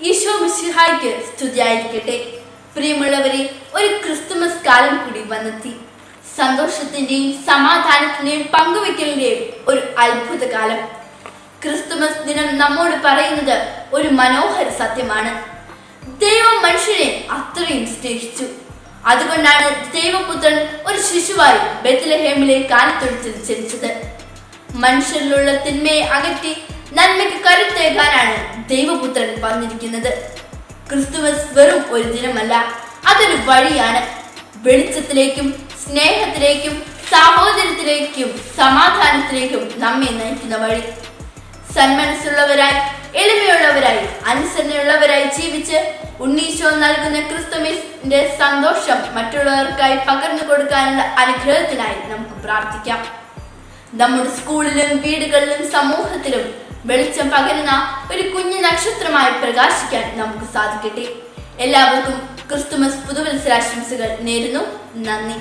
ഈശോ മിശിഹായ്ക്ക് സ്തുതിയായിരിക്കട്ടെ. പ്രിയമുള്ളവരെ, ഒരു ക്രിസ്തുമസ് കാലം കൂടി വന്നെത്തി. സന്തോഷത്തിന്റെയും സമാധാനത്തിന്റെയും പങ്കുവെക്കലിന്റെയും ഒരു അത്ഭുത കാലം. ക്രിസ്തുമസ് ദിനം നമ്മോട് പറയുന്നത് ഒരു മനോഹര സത്യമാണ്. ദൈവം മനുഷ്യനെ അത്രയും സ്നേഹിച്ചു. അതുകൊണ്ടാണ് ദൈവപുത്രൻ ഒരു ശിശുവായി ബെത്ലഹേമിലെ കാലിത്തൊഴുത്തിൽ ജനിച്ചത്. മനുഷ്യരിലുള്ള തിന്മയെ അകറ്റി നന്മയ്ക്ക് കരുത്തേകാനാണ് ദൈവപുത്രൻ വന്നിരിക്കുന്നത്. ക്രിസ്തുമസ് വെറും ഒരു ദിനമല്ല, അതൊരു വഴിയാണ്. വെളിച്ചത്തിലേക്കും സ്നേഹത്തിലേക്കും സഹോദരത്തിലേക്കും സമാധാനത്തിലേക്കും നമ്മെ നയിക്കുന്ന വഴി. സന്മനസ്സുള്ളവരായി, എളിമയുള്ളവരായി, അനുസരണയുള്ളവരായി ജീവിച്ച് ഉണ്ണീശോ നൽകുന്ന ക്രിസ്തുമസിന്റെ സന്തോഷം മറ്റുള്ളവർക്കായി പകർന്നു കൊടുക്കാനുള്ള അനുഗ്രഹത്തിനായി നമുക്ക് പ്രാർത്ഥിക്കാം. നമ്മുടെ സ്കൂളിലും വീടുകളിലും സമൂഹത്തിലും വെളിച്ചം പകരുന്ന ഒരു കുഞ്ഞു നക്ഷത്രമായി പ്രകാശിക്കാൻ നമുക്ക് സാധിക്കട്ടെ. എല്ലാവർക്കും ക്രിസ്തുമസ് പുതുവത്സരാശംസകൾ നേരുന്നു. നന്ദി.